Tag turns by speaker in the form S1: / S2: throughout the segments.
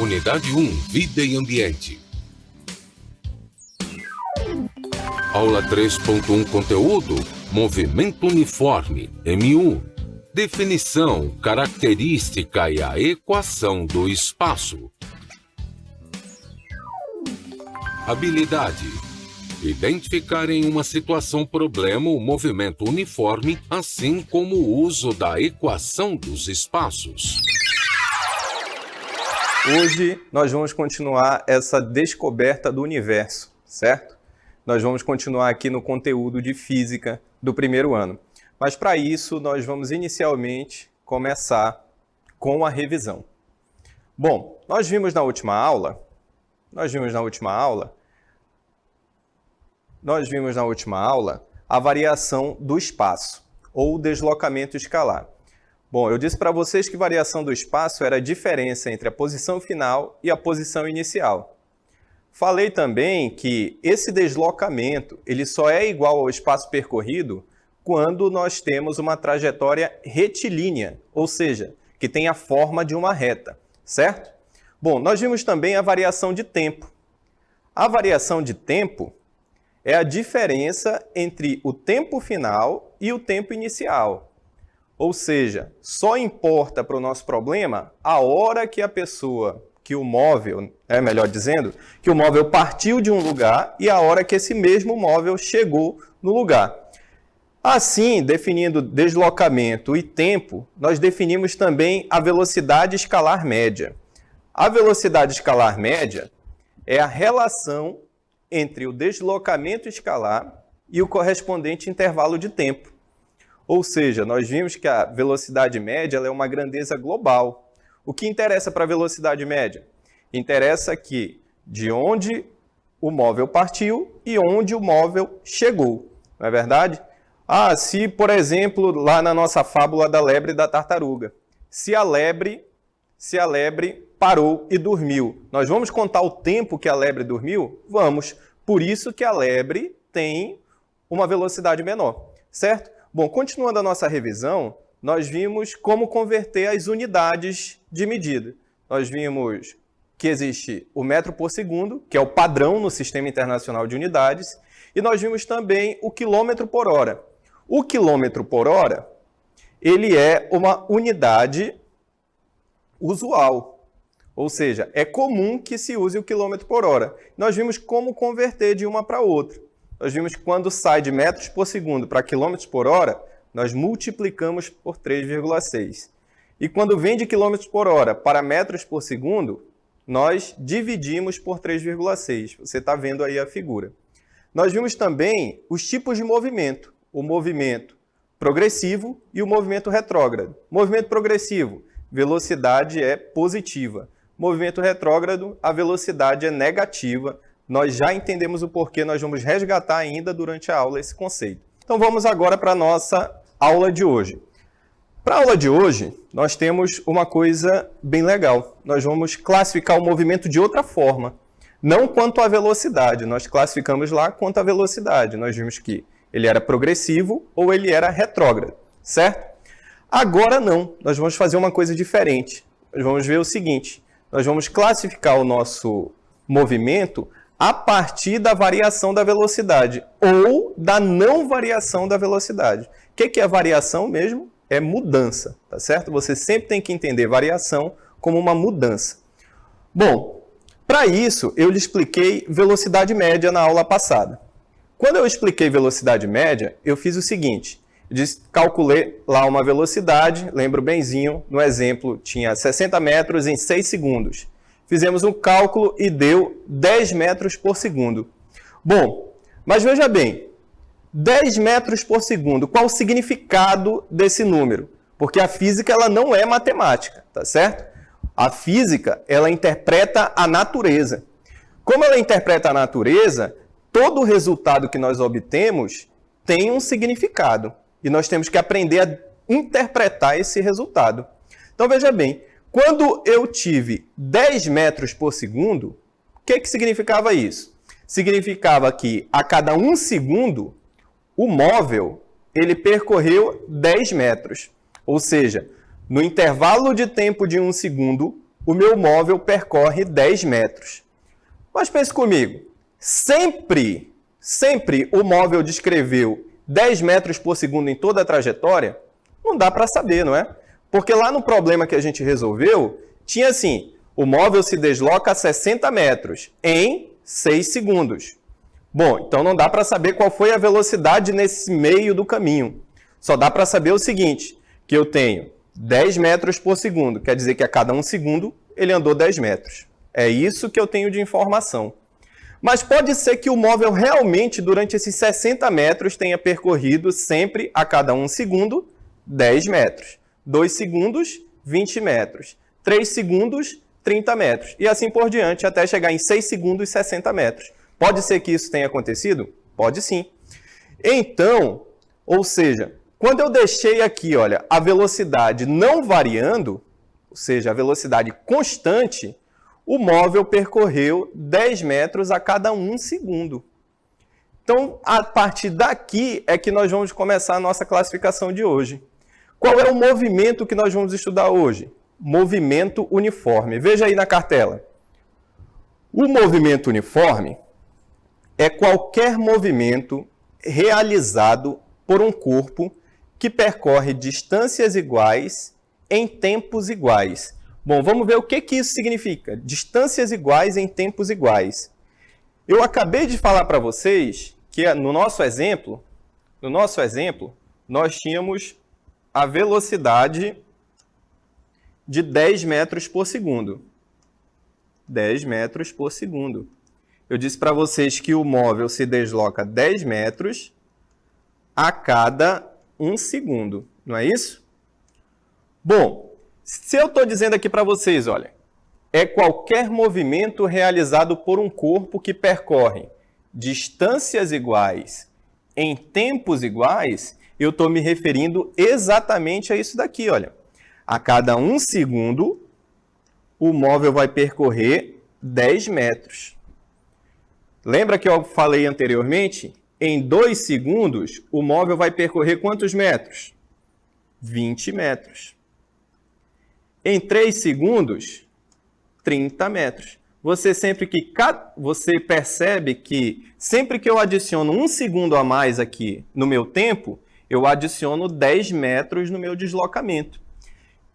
S1: Unidade 1, Vida e Ambiente. Aula 3.1, Conteúdo, Movimento Uniforme, M1. Definição, característica e a equação do espaço. Habilidade. Identificar em uma situação problema o movimento uniforme, assim como o uso da equação dos espaços.
S2: Hoje nós vamos continuar essa descoberta do universo, certo? Nós vamos continuar aqui no conteúdo de física do primeiro ano. Mas para isso nós vamos inicialmente começar com a revisão. Bom, nós vimos na última aula a variação do espaço, ou deslocamento escalar. Bom, eu disse para vocês que variação do espaço era a diferença entre a posição final e a posição inicial. Falei também que esse deslocamento ele só é igual ao espaço percorrido quando nós temos uma trajetória retilínea, ou seja, que tem a forma de uma reta, certo? Bom, nós vimos também a variação de tempo. A variação de tempo é a diferença entre o tempo final e o tempo inicial. Ou seja, só importa para o nosso problema a hora que que o móvel partiu de um lugar e a hora que esse mesmo móvel chegou no lugar. Assim, definindo deslocamento e tempo, nós definimos também a velocidade escalar média. A velocidade escalar média é a relação entre o deslocamento escalar e o correspondente intervalo de tempo. Ou seja, nós vimos que a velocidade média ela é uma grandeza global. O que interessa para a velocidade média? Interessa que de onde o móvel partiu e onde o móvel chegou. Não é verdade? Se, por exemplo, lá na nossa fábula da lebre e da tartaruga, se a lebre parou e dormiu, nós vamos contar o tempo que a lebre dormiu? Vamos. Por isso que a lebre tem uma velocidade menor, certo? Bom, continuando a nossa revisão, nós vimos como converter as unidades de medida. Nós vimos que existe o metro por segundo, que é o padrão no Sistema Internacional de Unidades, e nós vimos também o quilômetro por hora. O quilômetro por hora, ele é uma unidade usual. Ou seja, é comum que se use o quilômetro por hora. Nós vimos como converter de uma para outra. Nós vimos que quando sai de metros por segundo para quilômetros por hora, nós multiplicamos por 3,6. E quando vem de quilômetros por hora para metros por segundo, nós dividimos por 3,6. Você está vendo aí a figura. Nós vimos também os tipos de movimento. O movimento progressivo e o movimento retrógrado. Movimento progressivo, velocidade é positiva. Movimento retrógrado, a velocidade é negativa. Nós já entendemos o porquê, nós vamos resgatar ainda durante a aula esse conceito. Então vamos agora para a nossa aula de hoje. Para a aula de hoje, nós temos uma coisa bem legal. Nós vamos classificar o movimento de outra forma. Não quanto à velocidade, nós classificamos lá quanto à velocidade. Nós vimos que ele era progressivo ou ele era retrógrado, certo? Agora não, nós vamos fazer uma coisa diferente. Nós vamos ver o seguinte, nós vamos classificar o nosso movimento a partir da variação da velocidade ou da não variação da velocidade. O que é variação mesmo? É mudança, tá certo? Você sempre tem que entender variação como uma mudança. Bom, para isso eu lhe expliquei velocidade média na aula passada. Quando eu expliquei velocidade média, eu fiz o seguinte, calculei lá uma velocidade, lembro benzinho, no exemplo tinha 60 metros em 6 segundos. Fizemos um cálculo e deu 10 metros por segundo. Bom, mas veja bem, 10 metros por segundo, qual o significado desse número? Porque a física ela não é matemática, tá certo? A física ela interpreta a natureza. Como ela interpreta a natureza, todo resultado que nós obtemos tem um significado. E nós temos que aprender a interpretar esse resultado. Então veja bem, quando eu tive 10 metros por segundo, o que significava isso? Significava que a cada 1 segundo, o móvel ele percorreu 10 metros. Ou seja, no intervalo de tempo de 1 segundo, o meu móvel percorre 10 metros. Mas pense comigo, sempre o móvel descreveu 10 metros por segundo em toda a trajetória? Não dá para saber, não é? Porque lá no problema que a gente resolveu, tinha assim, o móvel se desloca a 60 metros em 6 segundos. Bom, então não dá para saber qual foi a velocidade nesse meio do caminho. Só dá para saber o seguinte, que eu tenho 10 metros por segundo, quer dizer que a cada 1 segundo ele andou 10 metros. É isso que eu tenho de informação. Mas pode ser que o móvel realmente, durante esses 60 metros, tenha percorrido sempre, a cada 1 segundo, 10 metros. 2 segundos, 20 metros. 3 segundos, 30 metros. E assim por diante, até chegar em 6 segundos, 60 metros. Pode ser que isso tenha acontecido? Pode sim. Então, ou seja, quando eu deixei aqui, olha, a velocidade não variando, ou seja, a velocidade constante, o móvel percorreu 10 metros a cada 1 segundo. Então, a partir daqui é que nós vamos começar a nossa classificação de hoje. Qual é o movimento que nós vamos estudar hoje? Movimento uniforme. Veja aí na cartela. O movimento uniforme é qualquer movimento realizado por um corpo que percorre distâncias iguais em tempos iguais. Bom, vamos ver o que isso significa. Distâncias iguais em tempos iguais. Eu acabei de falar para vocês que no nosso exemplo, nós tínhamos a velocidade de 10 metros por segundo. 10 metros por segundo. Eu disse para vocês que o móvel se desloca 10 metros a cada 1 segundo. Não é isso? Bom, se eu estou dizendo aqui para vocês, olha, é qualquer movimento realizado por um corpo que percorre distâncias iguais em tempos iguais, eu estou me referindo exatamente a isso daqui, olha. A cada 1 segundo, o móvel vai percorrer 10 metros. Lembra que eu falei anteriormente? Em 2 segundos, o móvel vai percorrer quantos metros? 20 metros. Em 3 segundos, 30 metros. Você percebe que sempre que eu adiciono 1 segundo a mais aqui no meu tempo, eu adiciono 10 metros no meu deslocamento.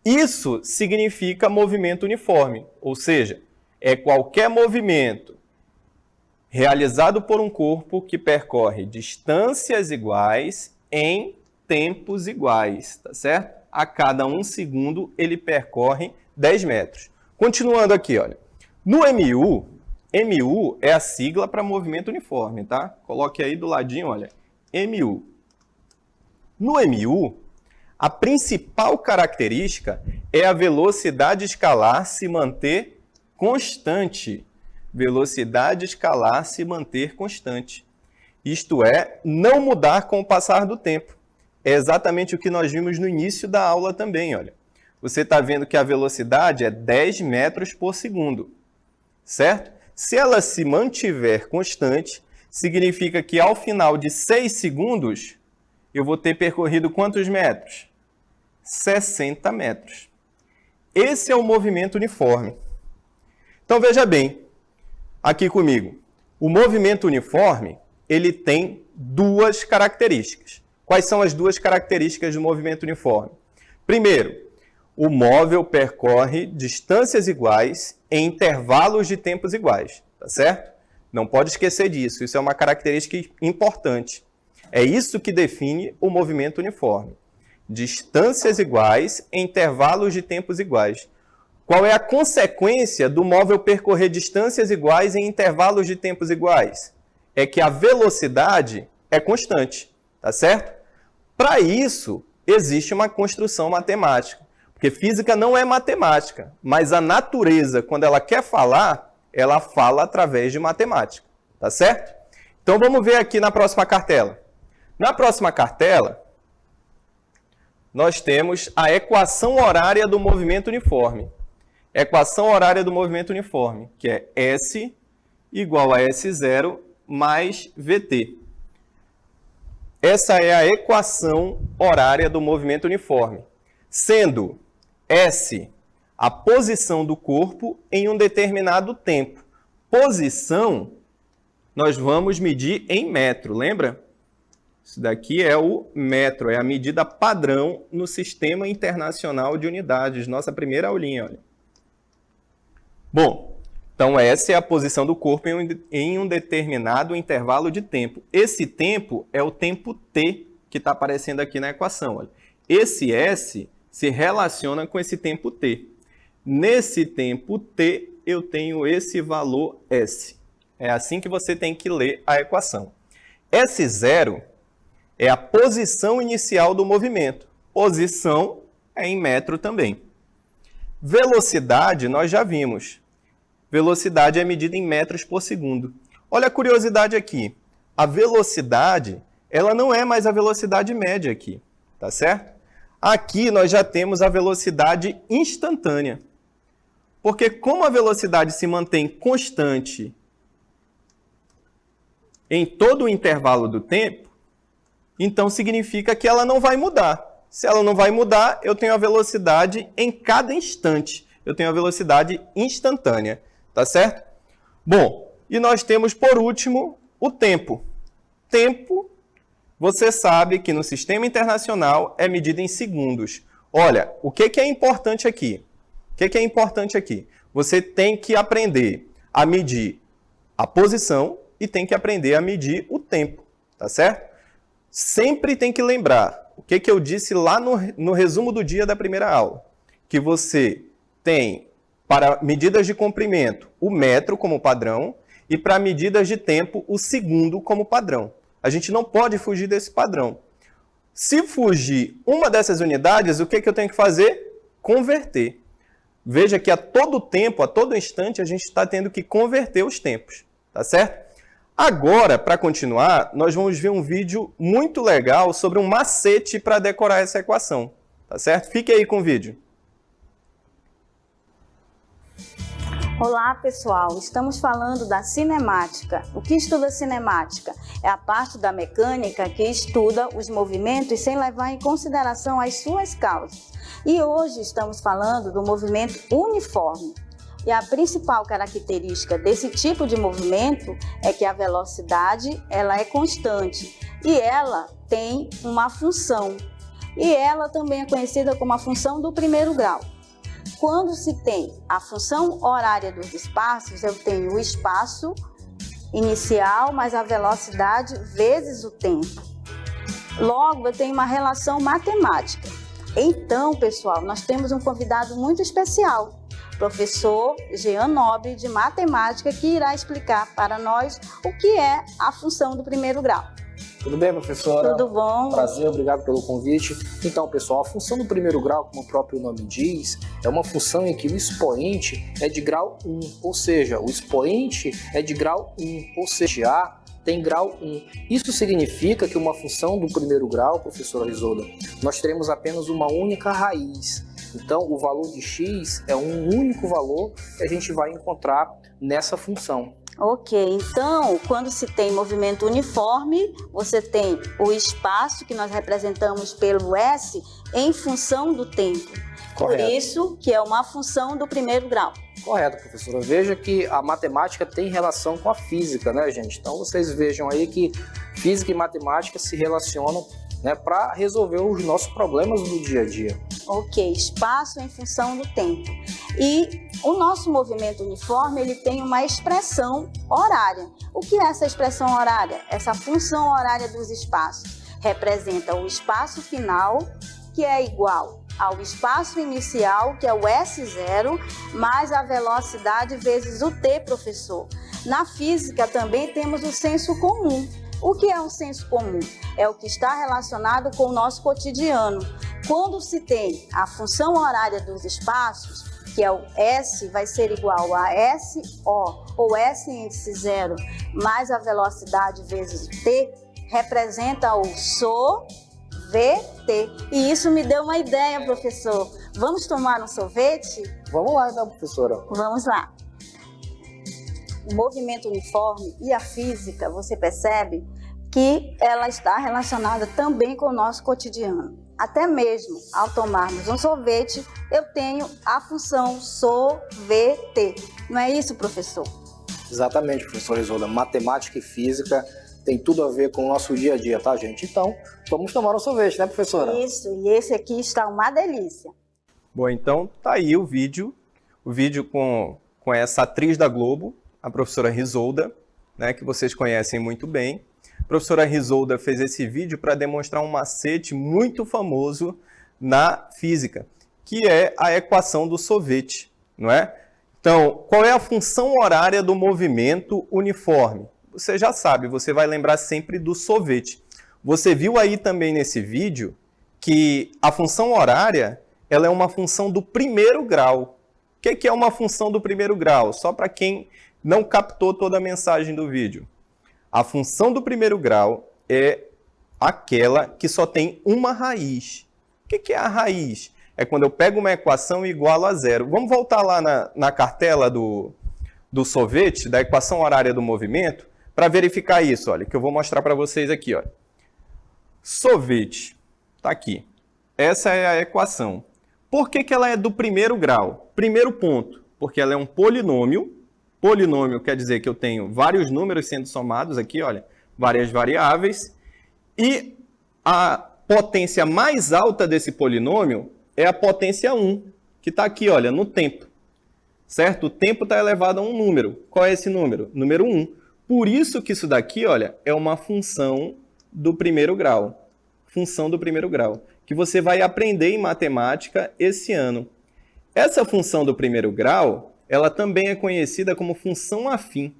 S2: Isso significa movimento uniforme, ou seja, é qualquer movimento realizado por um corpo que percorre distâncias iguais em tempos iguais, tá certo? A cada 1 segundo ele percorre 10 metros. Continuando aqui, olha. No MU é a sigla para movimento uniforme, tá? Coloque aí do ladinho, olha, MU. No MU, a principal característica é a velocidade escalar se manter constante. Velocidade escalar se manter constante. Isto é, não mudar com o passar do tempo. É exatamente o que nós vimos no início da aula também, olha. Você está vendo que a velocidade é 10 metros por segundo, certo? Se ela se mantiver constante, significa que ao final de 6 segundos, eu vou ter percorrido quantos metros? 60 metros. Esse é o movimento uniforme. Então, veja bem, aqui comigo. O movimento uniforme, ele tem duas características. Quais são as duas características do movimento uniforme? Primeiro, o móvel percorre distâncias iguais em intervalos de tempos iguais, tá certo? Não pode esquecer disso, isso é uma característica importante. É isso que define o movimento uniforme. Distâncias iguais em intervalos de tempos iguais. Qual é a consequência do móvel percorrer distâncias iguais em intervalos de tempos iguais? É que a velocidade é constante, tá certo? Para isso, existe uma construção matemática. Porque física não é matemática, mas a natureza, quando ela quer falar, ela fala através de matemática, tá certo? Então vamos ver aqui na próxima cartela. Na próxima cartela, nós temos a equação horária do movimento uniforme. Equação horária do movimento uniforme, que é S igual a S0 mais VT. Essa é a equação horária do movimento uniforme, sendo S a posição do corpo em um determinado tempo. Posição, nós vamos medir em metro, lembra? Isso daqui é o metro, é a medida padrão no Sistema Internacional de Unidades, nossa primeira aulinha, olha. Bom, então essa é a posição do corpo em um determinado intervalo de tempo. Esse tempo é o tempo t, que está aparecendo aqui na equação, olha. Esse s se relaciona com esse tempo t. Nesse tempo t, eu tenho esse valor s. É assim que você tem que ler a equação. S0 é a posição inicial do movimento. Posição é em metro também. Velocidade, nós já vimos. Velocidade é medida em metros por segundo. Olha a curiosidade aqui. A velocidade, ela não é mais a velocidade média aqui, tá certo? Aqui nós já temos a velocidade instantânea. Porque como a velocidade se mantém constante em todo o intervalo do tempo, então significa que ela não vai mudar. Se ela não vai mudar, eu tenho a velocidade em cada instante. Eu tenho a velocidade instantânea, tá certo? Bom, e nós temos por último o tempo. Tempo, você sabe que no Sistema Internacional é medido em segundos. Olha, o que é importante aqui? O que é importante aqui? Você tem que aprender a medir a posição e tem que aprender a medir o tempo, tá certo? Sempre tem que lembrar o que eu disse lá no resumo do dia da primeira aula, que você tem para medidas de comprimento o metro como padrão e para medidas de tempo o segundo como padrão. A gente não pode fugir desse padrão. Se fugir uma dessas unidades, o que eu tenho que fazer? Converter. Veja que a todo tempo, a todo instante, a gente está tendo que converter os tempos, tá certo? Agora, para continuar, nós vamos ver um vídeo muito legal sobre um macete para decorar essa equação, tá certo? Fique aí com o vídeo.
S3: Olá pessoal, estamos falando da cinemática. O que estuda cinemática? É a parte da mecânica que estuda os movimentos sem levar em consideração as suas causas. E hoje estamos falando do movimento uniforme. E a principal característica desse tipo de movimento é que a velocidade ela é constante e ela tem uma função. E ela também é conhecida como a função do primeiro grau. Quando se tem a função horária dos espaços, eu tenho o espaço inicial mais a velocidade vezes o tempo. Logo, eu tenho uma relação matemática. Então, pessoal, nós temos um convidado muito especial, professor Jean Nobre, de matemática, que irá explicar para nós o que é a função do primeiro grau.
S4: Tudo bem, professora?
S3: Tudo bom.
S4: Prazer, obrigado pelo convite. Então, pessoal, a função do primeiro grau, como o próprio nome diz, é uma função em que o expoente é de grau 1, ou seja, o expoente é de grau 1, ou seja, A tem grau 1. Isso significa que uma função do primeiro grau, professora Risolda, nós teremos apenas uma única raiz. Então, o valor de x é um único valor que a gente vai encontrar nessa função.
S3: Ok, então, quando se tem movimento uniforme, você tem o espaço que nós representamos pelo S em função do tempo.
S4: Correto.
S3: Por isso que é uma função do primeiro grau.
S4: Correto, professora. Veja que a matemática tem relação com a física, né, gente? Então, vocês vejam aí que física e matemática se relacionam, né, para resolver os nossos problemas do dia a dia.
S3: Ok, espaço em função do tempo. E o nosso movimento uniforme, ele tem uma expressão horária. O que é essa expressão horária? Essa função horária dos espaços representa o espaço final, que é igual ao espaço inicial, que é o S0, mais a velocidade vezes o t, professor. Na física também temos o senso comum. O que é um senso comum? É o que está relacionado com o nosso cotidiano. Quando se tem a função horária dos espaços, que é o S, vai ser igual a SO, ou S índice 0, mais a velocidade vezes o t, representa o VT. E isso me deu uma ideia, professor. Vamos tomar um sorvete?
S4: Vamos lá, então, professora.
S3: Vamos lá. O movimento uniforme e a física, você percebe que ela está relacionada também com o nosso cotidiano. Até mesmo ao tomarmos um sorvete, eu tenho a função sorvete. Não é isso, professor?
S4: Exatamente, professora Isolda. Matemática e física tem tudo a ver com o nosso dia a dia, tá, gente? Então, vamos tomar um sorvete, né, professora?
S3: Isso, e esse aqui está uma delícia.
S2: Bom, então tá aí o vídeo com essa atriz da Globo, a professora Isolda, né, que vocês conhecem muito bem. A professora Isolda fez esse vídeo para demonstrar um macete muito famoso na física, que é a equação do sorvete, não é? Então, qual é a função horária do movimento uniforme? Você já sabe, você vai lembrar sempre do sorvete. Você viu aí também nesse vídeo que a função horária ela é uma função do primeiro grau. O que é uma função do primeiro grau? Só para quem não captou toda a mensagem do vídeo. A função do primeiro grau é aquela que só tem uma raiz. O que é a raiz? É quando eu pego uma equação e igualo a zero. Vamos voltar lá na cartela do sorvete, da equação horária do movimento, para verificar isso, olha, que eu vou mostrar para vocês aqui, olha. Sorvete, está aqui. Essa é a equação. Por que ela é do primeiro grau? Primeiro ponto, porque ela é um polinômio. Polinômio quer dizer que eu tenho vários números sendo somados aqui, olha, várias variáveis. E a potência mais alta desse polinômio é a potência 1, que está aqui, olha, no tempo. Certo? O tempo está elevado a um número. Qual é esse número? Número 1. Por isso que isso daqui, olha, é uma função do primeiro grau. Função do primeiro grau, que você vai aprender em matemática esse ano. Essa função do primeiro grau, ela também é conhecida como função afim,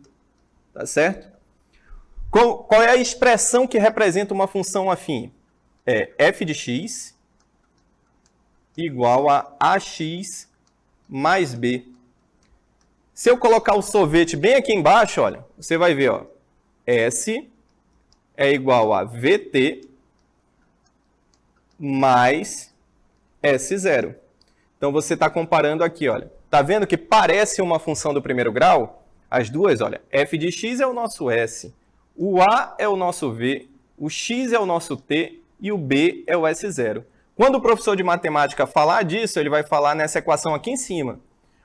S2: tá certo? Qual é a expressão que representa uma função afim? É f de x igual a ax mais b. Se eu colocar o sorvete bem aqui embaixo, olha, você vai ver, ó, S é igual a VT mais S0. Então, você está comparando aqui, olha. Está vendo que parece uma função do primeiro grau? As duas, olha, f de x é o nosso S, o A é o nosso V, o x é o nosso T e o B é o S0. Quando o professor de matemática falar disso, ele vai falar nessa equação aqui em cima.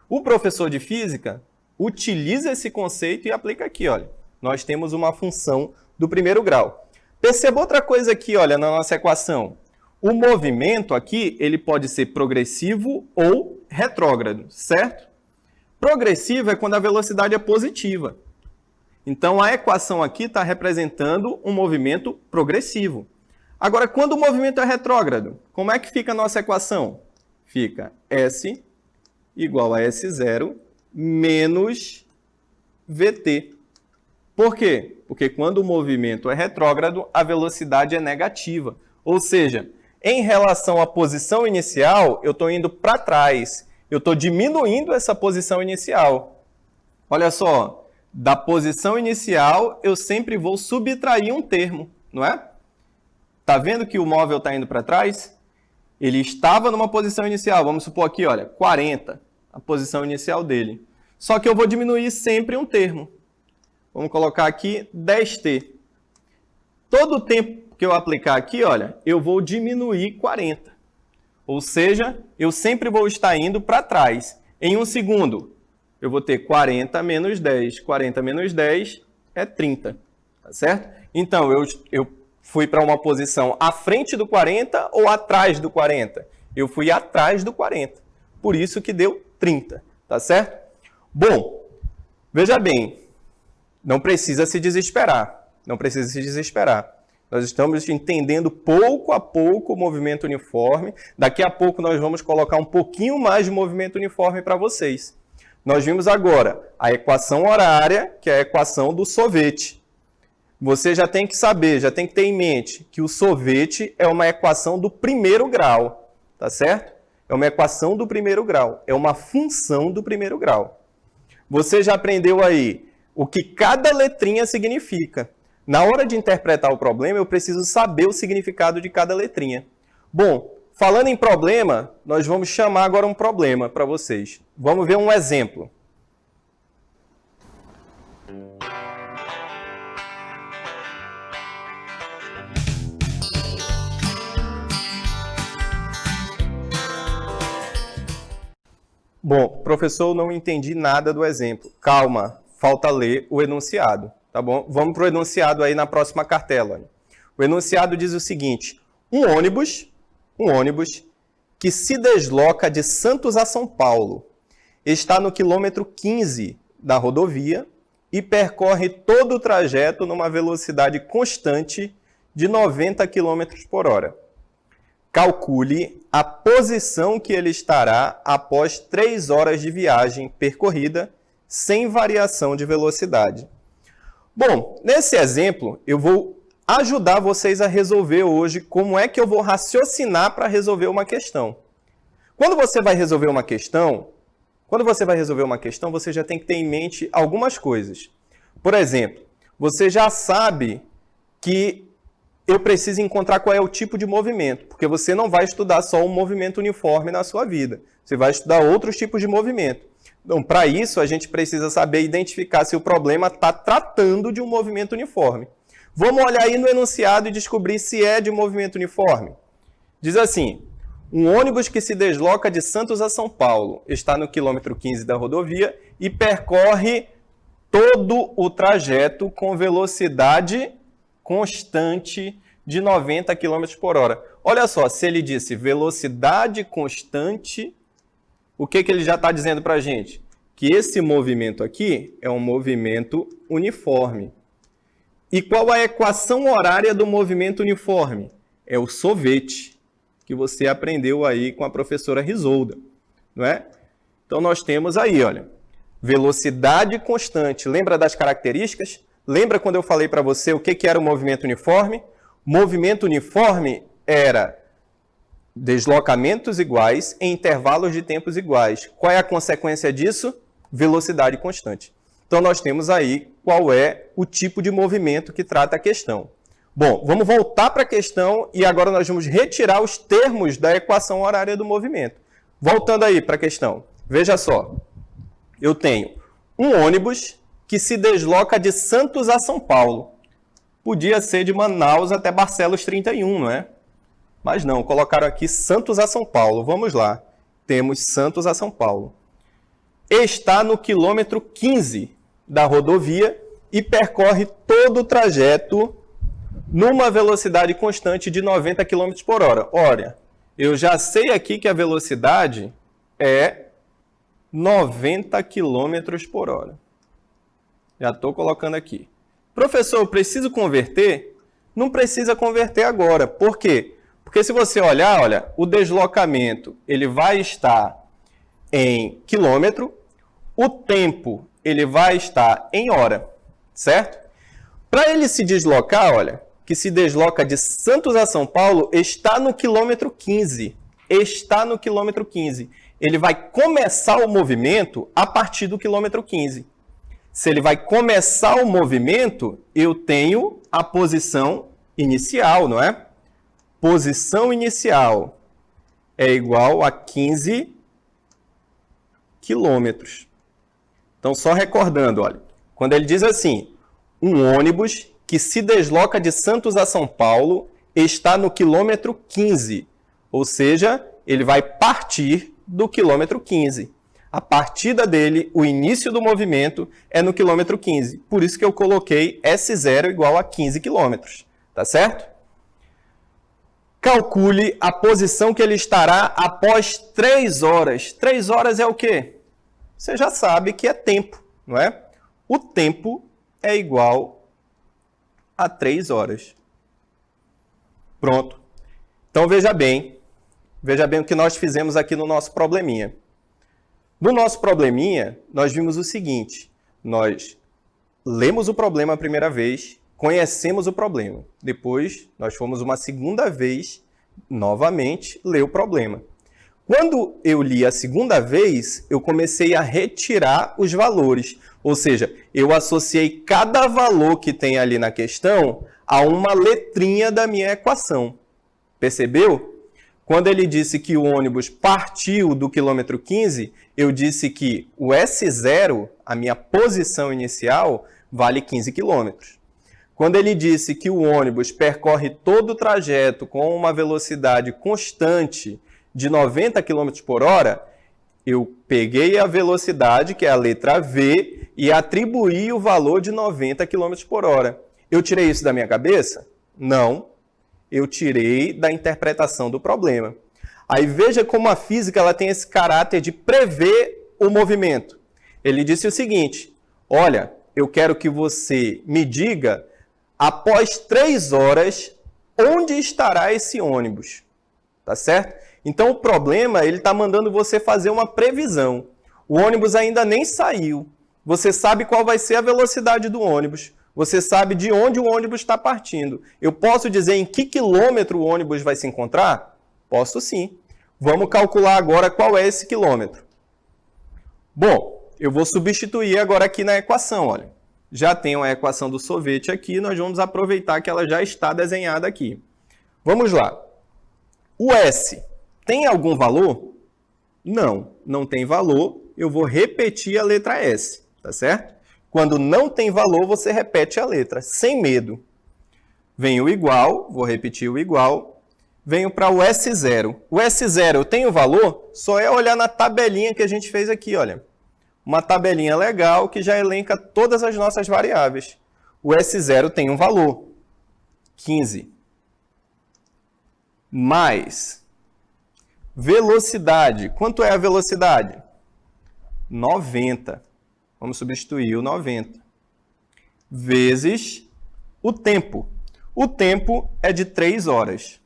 S2: O professor de física utiliza esse conceito e aplica aqui, olha. Nós temos uma função do primeiro grau. Perceba outra coisa aqui, olha, na nossa equação. O movimento aqui, ele pode ser progressivo ou retrógrado, certo? Progressivo é quando a velocidade é positiva. Então, a equação aqui está representando um movimento progressivo. Agora, quando o movimento é retrógrado, como é que fica a nossa equação? Fica S igual a S0 menos VT. Por quê? Porque quando o movimento é retrógrado, a velocidade é negativa. Ou seja, em relação à posição inicial, eu estou indo para trás. Eu estou diminuindo essa posição inicial. Olha só, da posição inicial, eu sempre vou subtrair um termo, não é? Está vendo que o móvel está indo para trás? Ele estava numa posição inicial, vamos supor aqui, olha, 40, a posição inicial dele. Só que eu vou diminuir sempre um termo. Vamos colocar aqui 10t. Todo o tempo que eu aplicar aqui, olha, eu vou diminuir 40. Ou seja, eu sempre vou estar indo para trás. Em um segundo, eu vou ter 40 menos 10. 40 menos 10 é 30, tá certo? Então, eu fui para uma posição à frente do 40 ou atrás do 40? Eu fui atrás do 40. Por isso que deu 30, tá certo? Bom, veja bem, não precisa se desesperar. Não precisa se desesperar. Nós estamos entendendo pouco a pouco o movimento uniforme. Daqui a pouco nós vamos colocar um pouquinho mais de movimento uniforme para vocês. Nós vimos agora a equação horária, que é a equação do sorvete. Você já tem que saber, já tem que ter em mente que o sorvete é uma equação do primeiro grau, tá certo? É uma equação do primeiro grau, é uma função do primeiro grau. Você já aprendeu aí o que cada letrinha significa. Na hora de interpretar o problema, eu preciso saber o significado de cada letrinha. Bom, falando em problema, nós vamos chamar agora um problema para vocês. Vamos ver um exemplo. Bom, professor, eu não entendi nada do exemplo. Calma, falta ler o enunciado, tá bom? Vamos para o enunciado aí na próxima cartela. O enunciado diz o seguinte: um ônibus que se desloca de Santos a São Paulo está no quilômetro 15 da rodovia e percorre todo o trajeto numa velocidade constante de 90 km por hora. Calcule a posição que ele estará após 3 horas de viagem percorrida, sem variação de velocidade. Bom, nesse exemplo, eu vou ajudar vocês a resolver hoje como é que eu vou raciocinar para resolver uma questão. Quando você vai resolver uma questão, você já tem que ter em mente algumas coisas. Por exemplo, você já sabe que eu preciso encontrar qual é o tipo de movimento, porque você não vai estudar só um movimento uniforme na sua vida. Você vai estudar outros tipos de movimento. Então, para isso, a gente precisa saber identificar se o problema está tratando de um movimento uniforme. Vamos olhar aí no enunciado e descobrir se é de movimento uniforme. Diz assim: um ônibus que se desloca de Santos a São Paulo está no quilômetro 15 da rodovia e percorre todo o trajeto com velocidade constante de 90 km por hora. Olha só, se ele disse velocidade constante, o que ele já está dizendo para a gente? Que esse movimento aqui é um movimento uniforme. E qual a equação horária do movimento uniforme? É o sorvete, que você aprendeu aí com a professora Risolda, não é? Então nós temos aí, olha, velocidade constante. Lembra das características? Lembra quando eu falei para você o que era o movimento uniforme? Movimento uniforme era deslocamentos iguais em intervalos de tempos iguais. Qual é a consequência disso? Velocidade constante. Então, nós temos aí qual é o tipo de movimento que trata a questão. Bom, vamos voltar para a questão e agora nós vamos retirar os termos da equação horária do movimento. Voltando aí para a questão. Veja só. Eu tenho um ônibus que se desloca de Santos a São Paulo. Podia ser de Manaus até Barcelos 31, não é? Mas não, colocaram aqui Santos a São Paulo. Vamos lá. Temos Santos a São Paulo. Está no quilômetro 15 da rodovia e percorre todo o trajeto numa velocidade constante de 90 km por hora. Olha, eu já sei aqui que a velocidade é 90 km por hora. Já estou colocando aqui. Professor, eu preciso converter? Não precisa converter agora. Por quê? Porque se você olhar, olha, o deslocamento ele vai estar em quilômetro, o tempo ele vai estar em hora, certo? Para ele se deslocar, olha, que se desloca de Santos a São Paulo, está no quilômetro 15. Está no quilômetro 15. Ele vai começar o movimento a partir do quilômetro 15. Se ele vai começar o movimento, eu tenho a posição inicial, não é? Posição inicial é igual a 15 quilômetros. Então, só recordando, olha, quando ele diz assim, um ônibus que se desloca de Santos a São Paulo está no quilômetro 15, ou seja, ele vai partir do quilômetro 15. A partida dele, o início do movimento, é no quilômetro 15. Por isso que eu coloquei S0 igual a 15 quilômetros. Tá certo? Calcule a posição que ele estará após 3 horas. 3 horas é o quê? Você já sabe que é tempo, não é? O tempo é igual a 3 horas. Pronto. Então, veja bem o que nós fizemos aqui no nosso probleminha. No nosso probleminha, nós vimos o seguinte, nós lemos o problema a primeira vez, conhecemos o problema. Depois, nós fomos uma segunda vez, novamente, ler o problema. Quando eu li a segunda vez, eu comecei a retirar os valores. Ou seja, eu associei cada valor que tem ali na questão a uma letrinha da minha equação. Percebeu? Quando ele disse que o ônibus partiu do quilômetro 15, eu disse que o S0, a minha posição inicial, vale 15 quilômetros. Quando ele disse que o ônibus percorre todo o trajeto com uma velocidade constante de 90 km por hora, Eu peguei a velocidade, que é a letra V, e atribuí o valor de 90 km por hora. Eu tirei isso da minha cabeça? Não. Eu tirei da interpretação do problema. Aí veja como a física ela tem esse caráter de prever o movimento. Ele disse o seguinte: olha, eu quero que você me diga, após 3 horas, onde estará esse ônibus. Tá certo? Então o problema, ele está mandando você fazer uma previsão. O ônibus ainda nem saiu. Você sabe qual vai ser a velocidade do ônibus. Você sabe de onde o ônibus está partindo. Eu posso dizer em que quilômetro o ônibus vai se encontrar? Posso sim. Vamos calcular agora qual é esse quilômetro. Bom, eu vou substituir agora aqui na equação, olha. Já tenho a equação do sorvete aqui, nós vamos aproveitar que ela já está desenhada aqui. Vamos lá. O S tem algum valor? Não, não tem valor. Eu vou repetir a letra S, tá certo? Quando não tem valor, você repete a letra, sem medo. Vem o igual, vou repetir o igual. Venho para o S0. O S0 tem o valor? Só é olhar na tabelinha que a gente fez aqui, olha. Uma tabelinha legal que já elenca todas as nossas variáveis. O S0 tem um valor, 15. Mais velocidade. Quanto é a velocidade? 90. Vamos substituir o 90. Vezes o tempo. O tempo é de 3 horas.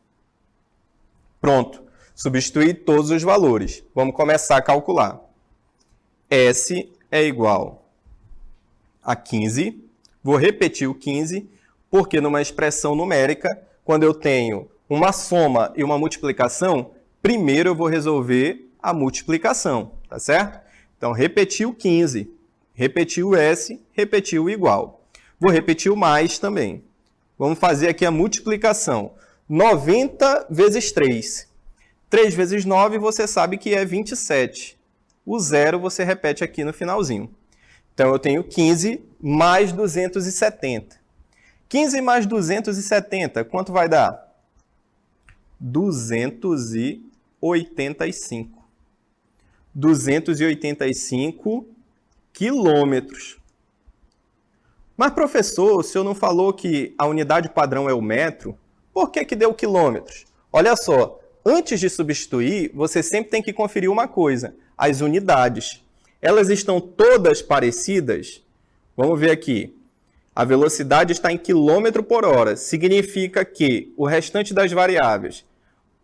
S2: Pronto. Substituir todos os valores. Vamos começar a calcular. S é igual a 15. Vou repetir o 15, porque numa expressão numérica, quando eu tenho uma soma e uma multiplicação, primeiro eu vou resolver a multiplicação, tá certo? Então, repetir o 15. Repetir o S, repetir o igual. Vou repetir o mais também. Vamos fazer aqui a multiplicação. 90 vezes 3. 3 vezes 9, você sabe que é 27. O zero você repete aqui no finalzinho. Então, eu tenho 15 mais 270. 15 mais 270, quanto vai dar? 285. 285 quilômetros. Mas, professor, o senhor não falou que a unidade padrão é o metro? Por que que deu quilômetros? Olha só, antes de substituir, você sempre tem que conferir uma coisa, as unidades. Elas estão todas parecidas? Vamos ver aqui. A velocidade está em quilômetro por hora. Significa que o restante das variáveis,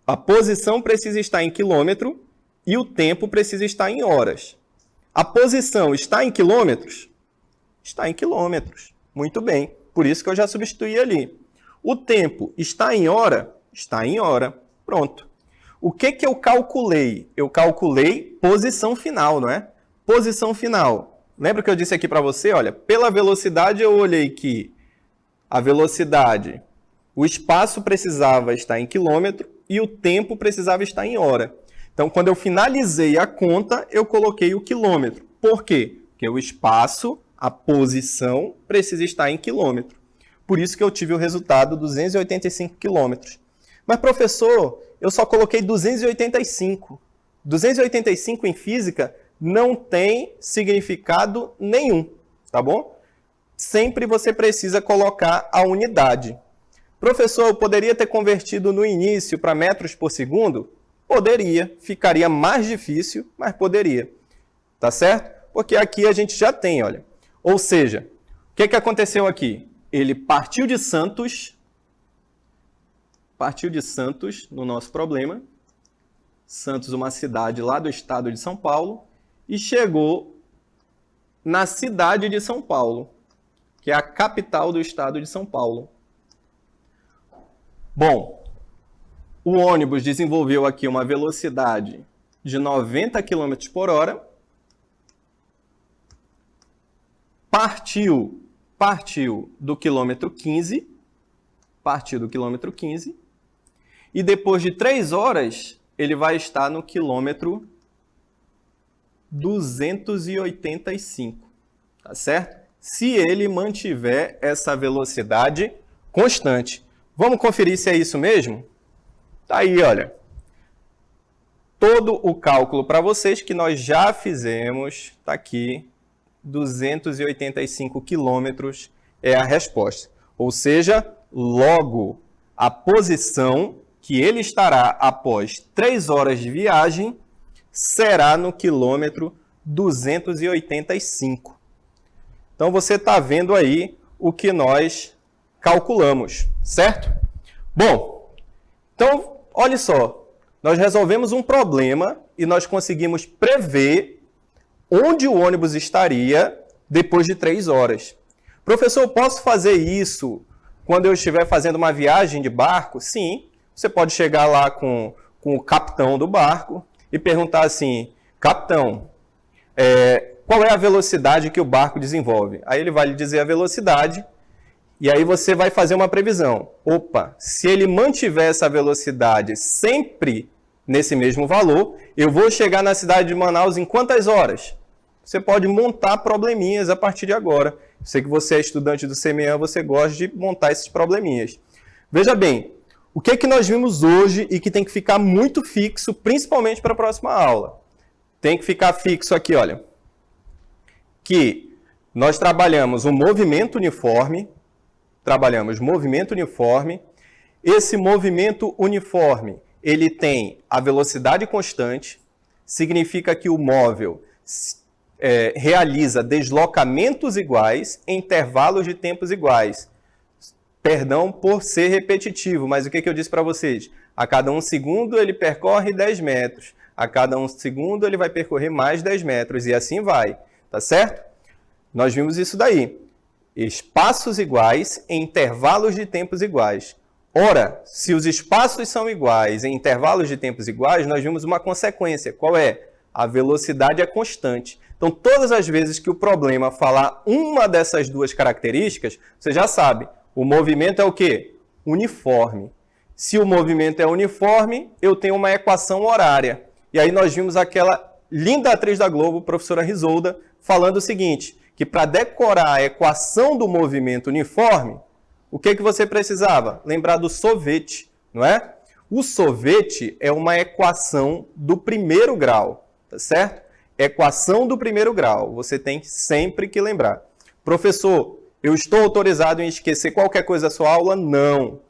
S2: a posição precisa estar em quilômetro e o tempo precisa estar em horas. A posição está em quilômetros? Está em quilômetros. Muito bem. Por isso que eu já substituí ali. O tempo está em hora? Está em hora. Pronto. O que que eu calculei? Eu calculei posição final, não é? Posição final. Lembra que eu disse aqui para você? Olha, pela velocidade eu olhei que a velocidade, o espaço precisava estar em quilômetro e o tempo precisava estar em hora. Então, quando eu finalizei a conta, eu coloquei o quilômetro. Por quê? Porque o espaço, a posição, precisa estar em quilômetro. Por isso que eu tive o resultado 285 quilômetros. Mas, professor, eu só coloquei 285. 285 em física não tem significado nenhum, tá bom? Sempre você precisa colocar a unidade. Professor, eu poderia ter convertido no início para metros por segundo? Poderia. Ficaria mais difícil, mas poderia. Tá certo? Porque aqui a gente já tem, olha. Ou seja, o que aconteceu aqui? Ele partiu de Santos no nosso problema. Santos, uma cidade lá do estado de São Paulo, e chegou na cidade de São Paulo, que é a capital do estado de São Paulo. Bom, o ônibus desenvolveu aqui uma velocidade de 90 km por hora, partiu do quilômetro 15, e depois de 3 horas, ele vai estar no quilômetro 285, tá certo? Se ele mantiver essa velocidade constante. Vamos conferir se é isso mesmo? Tá aí, olha. todo o cálculo para vocês que nós já fizemos. Está aqui, 285 quilômetros é a resposta. Ou seja, logo, a posição que ele estará após 3 horas de viagem será no quilômetro 285. Então, você está vendo aí o que nós calculamos, certo? Bom, então, olha só. Nós resolvemos um problema e nós conseguimos prever onde o ônibus estaria depois de 3 horas. Professor, posso fazer isso quando eu estiver fazendo uma viagem de barco? Sim, você pode chegar lá com o capitão do barco e perguntar assim, capitão, qual é a velocidade que o barco desenvolve? Aí ele vai lhe dizer a velocidade e aí você vai fazer uma previsão. Opa, se ele mantiver essa velocidade sempre nesse mesmo valor, eu vou chegar na cidade de Manaus em quantas horas? Você pode montar probleminhas a partir de agora. Eu sei que você é estudante do CMEAN, você gosta de montar esses probleminhas. Veja bem, o que é que nós vimos hoje e que tem que ficar muito fixo, principalmente para a próxima aula? Tem que ficar fixo aqui, olha, que nós trabalhamos um movimento uniforme, esse movimento uniforme, ele tem a velocidade constante, significa que o móvel realiza deslocamentos iguais em intervalos de tempos iguais. Perdão por ser repetitivo, mas o que eu disse para vocês? A cada 1 segundo ele percorre 10 metros, a cada 1 segundo ele vai percorrer mais 10 metros e assim vai, tá certo? Nós vimos isso daí. Espaços iguais em intervalos de tempos iguais. Ora, se os espaços são iguais em intervalos de tempos iguais, nós vimos uma consequência. Qual é? A velocidade é constante. Então, todas as vezes que o problema falar uma dessas duas características, você já sabe, o movimento é o quê? Uniforme. Se o movimento é uniforme, eu tenho uma equação horária. E aí nós vimos aquela linda atriz da Globo, professora Risolda, falando o seguinte, que para decorar a equação do movimento uniforme, o que você precisava? Lembrar do sorvete, não é? O sorvete é uma equação do primeiro grau, tá certo? Equação do primeiro grau, você tem sempre que lembrar. Professor, eu estou autorizado em esquecer qualquer coisa da sua aula? Não.